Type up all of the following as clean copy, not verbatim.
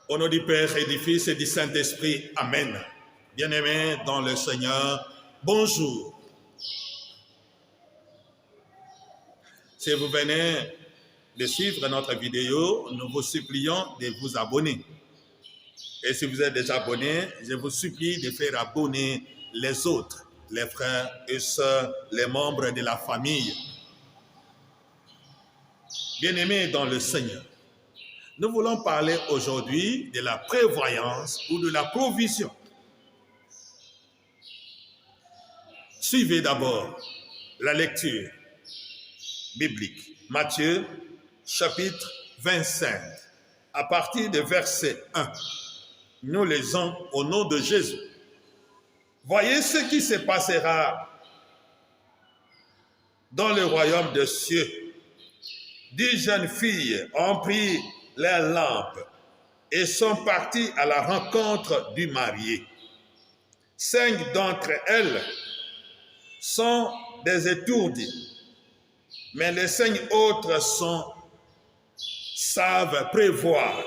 Au nom du Père et du Fils et du Saint-Esprit, Amen. Bien-aimés dans le Seigneur, bonjour. Si vous venez de suivre notre vidéo, nous vous supplions de vous abonner. Et si vous êtes déjà abonné, je vous supplie de faire abonner les autres, les frères et sœurs, les membres de la famille. Bien-aimés dans le Seigneur, nous voulons parler aujourd'hui de la prévoyance ou de la provision. Suivez d'abord la lecture biblique. Matthieu, chapitre 25, à partir du verset 1. Nous lisons au nom de Jésus. Voyez ce qui se passera dans le royaume des cieux. 10 jeunes filles ont pris leurs lampes et sont parties à la rencontre du marié. 5 d'entre elles sont des étourdies, mais les 5 autres savent prévoir.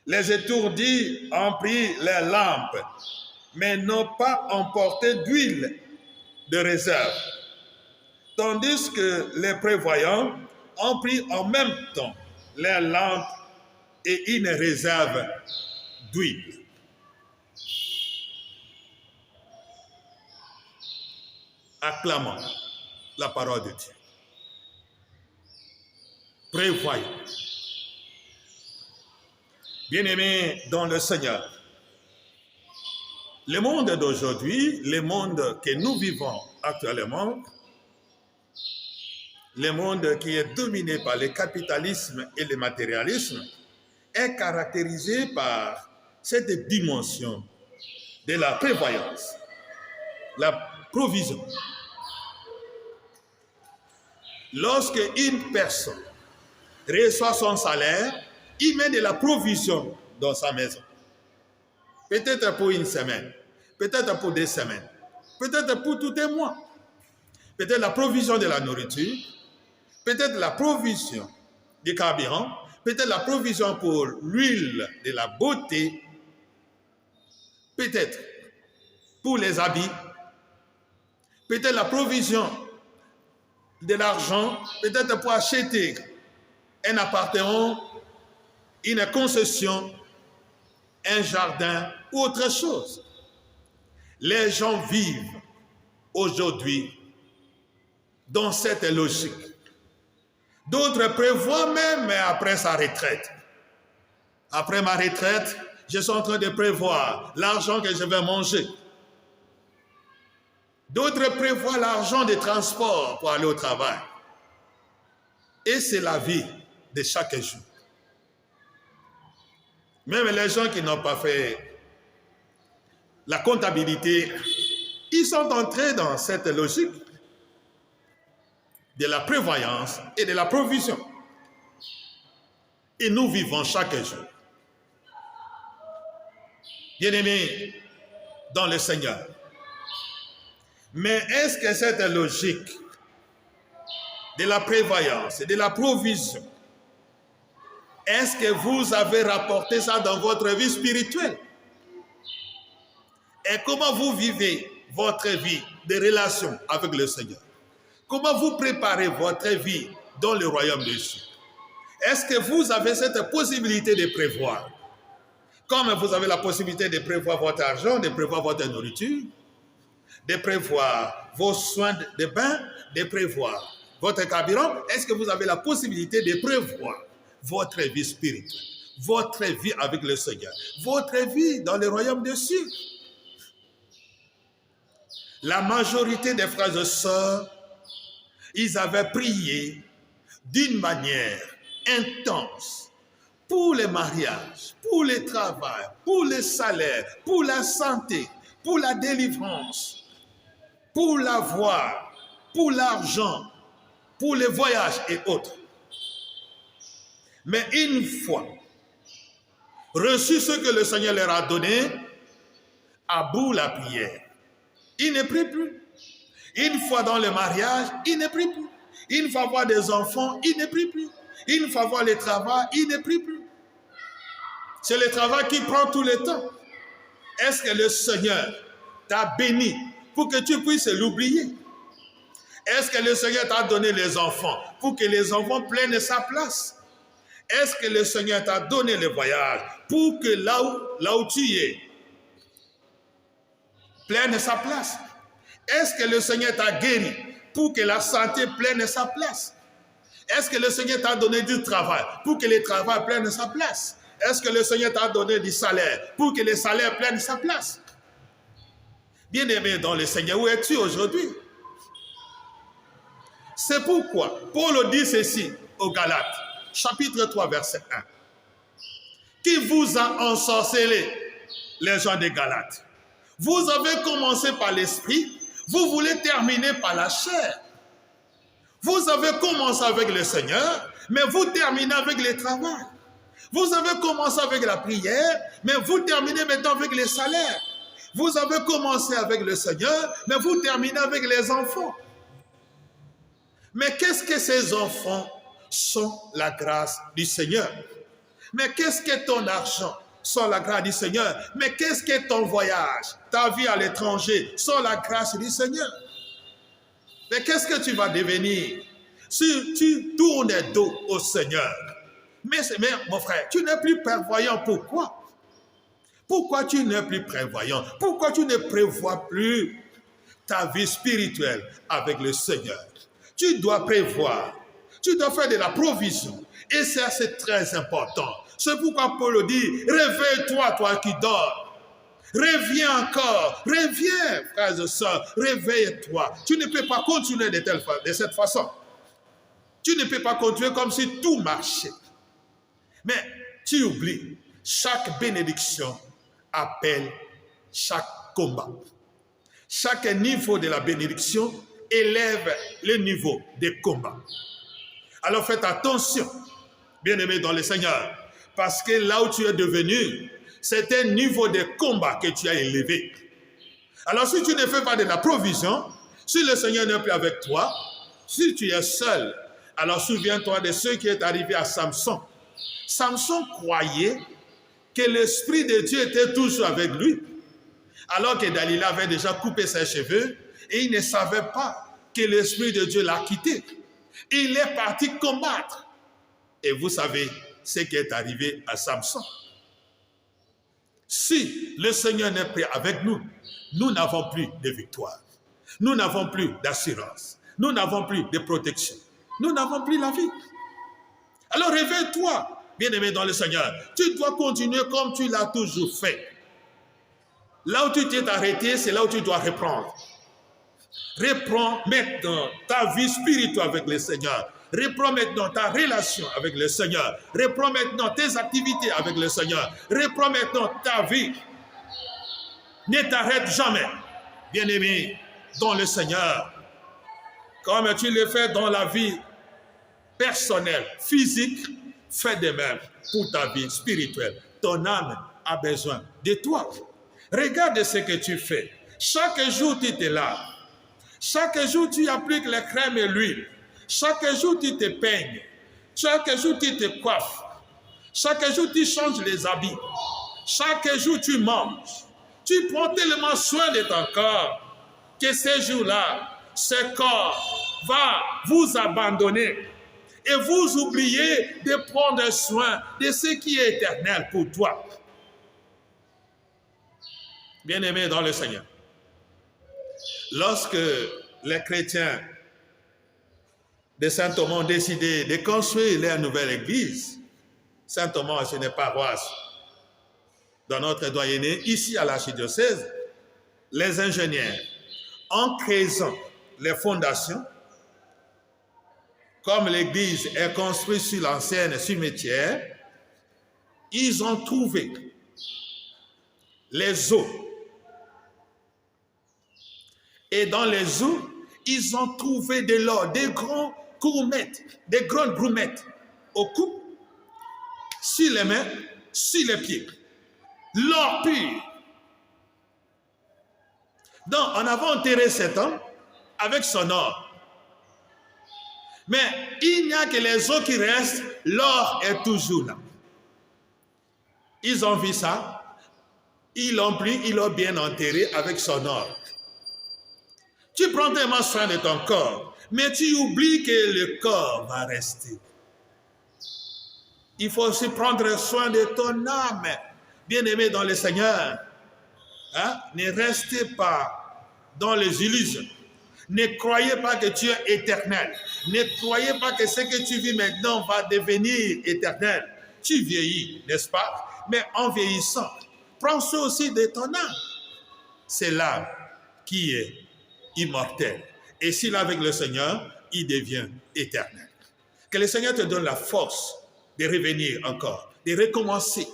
Les étourdies ont pris leurs lampes, mais n'ont pas emporté d'huile de réserve, tandis que les prévoyants ont pris en même temps leurs lampes et une réserve d'huile. Acclamons la parole de Dieu. Prévoyons. Bien-aimés dans le Seigneur, le monde d'aujourd'hui, le monde que nous vivons actuellement, le monde qui est dominé par le capitalisme et le matérialisme, est caractérisé par cette dimension de la prévoyance, la provision. Lorsque une personne reçoit son salaire, il met de la provision dans sa maison. Peut-être pour une semaine, peut-être pour 2 semaines, peut-être pour tout un mois. Peut-être la provision de la nourriture, peut-être la provision du carburant, peut-être la provision pour l'huile de la beauté, peut-être pour les habits, peut-être la provision de l'argent, peut-être pour acheter un appartement, une concession, un jardin ou autre chose. Les gens vivent aujourd'hui dans cette logique. D'autres prévoient même après sa retraite. Après ma retraite, je suis en train de prévoir l'argent que je vais manger. D'autres prévoient l'argent de transport pour aller au travail. Et c'est la vie de chaque jour. Même les gens qui n'ont pas fait la comptabilité, ils sont entrés dans cette logique de la prévoyance et de la provision. Et nous vivons chaque jour. Bien-aimés dans le Seigneur. Mais est-ce que cette logique de la prévoyance et de la provision, est-ce que vous avez rapporté ça dans votre vie spirituelle? Et comment vous vivez votre vie de relation avec le Seigneur? Comment vous préparez votre vie dans le royaume des cieux? Est-ce que vous avez cette possibilité de prévoir? Comme vous avez la possibilité de prévoir votre argent, de prévoir votre nourriture, de prévoir vos soins de bain, de prévoir votre carburant, est-ce que vous avez la possibilité de prévoir votre vie spirituelle, votre vie avec le Seigneur, votre vie dans le royaume des cieux? La majorité des frères et sœurs, ils avaient prié d'une manière intense pour les mariages, pour le travail, pour les salaires, pour la santé, pour la délivrance, pour l'avoir, pour l'argent, pour les voyages et autres. Mais une fois reçu ce que le Seigneur leur a donné, à bout la prière, ils ne prient plus. Une fois dans le mariage, ils ne prient plus. Une fois avoir des enfants, ils ne prient plus. Une fois avoir le travail, ils ne prient plus. C'est le travail qui prend tout le temps. Est-ce que le Seigneur t'a béni pour que tu puisses l'oublier? Est-ce que le Seigneur t'a donné les enfants pour que les enfants prennent sa place? Est-ce que le Seigneur t'a donné le voyage pour que là où tu es, prenne sa place? Est-ce que le Seigneur t'a guéri pour que la santé prenne sa place? Est-ce que le Seigneur t'a donné du travail pour que le travail prenne sa place? Est-ce que le Seigneur t'a donné du salaire pour que le salaire prenne sa place? Bien-aimé dans le Seigneur, où es-tu aujourd'hui? C'est pourquoi Paul dit ceci aux Galates, chapitre 3, verset 1. Qui vous a ensorcelé, les gens des Galates? Vous avez commencé par l'esprit, vous voulez terminer par la chair. Vous avez commencé avec le Seigneur, mais vous terminez avec le travail. Vous avez commencé avec la prière, mais vous terminez maintenant avec les salaires. Vous avez commencé avec le Seigneur, mais vous terminez avec les enfants. Mais qu'est-ce que ces enfants sont? La grâce du Seigneur. Mais qu'est-ce que ton argent? Sans la grâce du Seigneur. Mais qu'est-ce que ton voyage, ta vie à l'étranger, sans la grâce du Seigneur? Mais qu'est-ce que tu vas devenir si tu tournes le dos au Seigneur? Mais mon frère, tu n'es plus prévoyant. Pourquoi? Pourquoi tu n'es plus prévoyant? Pourquoi tu ne prévois plus ta vie spirituelle avec le Seigneur? Tu dois prévoir. Tu dois faire de la provision. Et ça, c'est très important. C'est pourquoi Paul dit, réveille-toi, toi qui dors. Reviens encore. Reviens, frères et sœurs. Réveille-toi. Tu ne peux pas continuer de cette façon. Tu ne peux pas continuer comme si tout marchait. Mais tu oublies, chaque bénédiction appelle chaque combat. Chaque niveau de la bénédiction élève le niveau des combats. Alors faites attention, bien-aimés dans le Seigneur, parce que là où tu es devenu, c'est un niveau de combat que tu as élevé. Alors si tu ne fais pas de la provision, si le Seigneur n'est plus avec toi, si tu es seul, alors souviens-toi de ce qui est arrivé à Samson. Samson croyait que l'Esprit de Dieu était toujours avec lui, alors que Dalila avait déjà coupé ses cheveux et il ne savait pas que l'Esprit de Dieu l'a quitté. Il est parti combattre. Et vous savez ce qui est arrivé à Samson. Si le Seigneur n'est plus avec nous, nous n'avons plus de victoire. Nous n'avons plus d'assurance. Nous n'avons plus de protection. Nous n'avons plus la vie. Alors réveille-toi, bien-aimé dans le Seigneur. Tu dois continuer comme tu l'as toujours fait. Là où tu t'es arrêté, c'est là où tu dois reprendre. Reprends maintenant ta vie spirituelle avec le Seigneur. Reprends maintenant ta relation avec le Seigneur. Reprends maintenant tes activités avec le Seigneur. Reprends maintenant ta vie. Ne t'arrête jamais, bien-aimé, dans le Seigneur. Comme tu le fais dans la vie personnelle, physique, fais de même pour ta vie spirituelle. Ton âme a besoin de toi. Regarde ce que tu fais. Chaque jour, tu te laves. Chaque jour, tu appliques la crème et l'huile. Chaque jour, tu te peignes. Chaque jour, tu te coiffes. Chaque jour, tu changes les habits. Chaque jour, tu manges. Tu prends tellement soin de ton corps que ce jour-là, ce corps va vous abandonner. Et vous oubliez de prendre soin de ce qui est éternel pour toi. Bien-aimés dans le Seigneur, lorsque les chrétiens de Saint-Thomas ont décidé de construire leur nouvelle église, Saint-Thomas, c'est une paroisse dans notre doyenné, ici à l'archidiocèse, les ingénieurs, en créant les fondations, comme l'église est construite sur l'ancienne cimetière, ils ont trouvé les eaux. Et dans les eaux, ils ont trouvé de l'or, des grands gourmettes, des grandes gourmettes au cou, sur les mains, sur les pieds. L'or pur. Donc, on avait enterré cet homme avec son or. Mais il n'y a que les eaux qui restent, l'or est toujours là. ils ont vu ça, ils l'ont pris, ils l'ont bien enterré avec son or. Tu prends tellement soin de ton corps, mais tu oublies que le corps va rester. Il faut aussi prendre soin de ton âme, bien-aimé dans le Seigneur. Hein? Ne restez pas dans les illusions. Ne croyez pas que tu es éternel. Ne croyez pas que ce que tu vis maintenant va devenir éternel. Tu vieillis, n'est-ce pas? Mais en vieillissant, prends soin aussi de ton âme. C'est l'âme qui est immortelle. Et s'il est avec le Seigneur, il devient éternel. Que le Seigneur te donne la force de revenir encore, de recommencer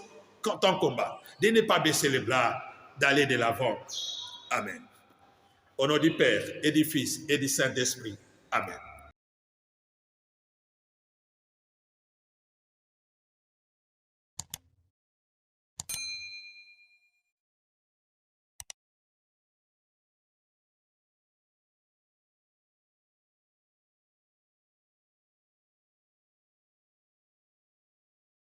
ton combat, de ne pas baisser les bras, d'aller de l'avant. Amen. Au nom du Père et du Fils et du Saint-Esprit. Amen.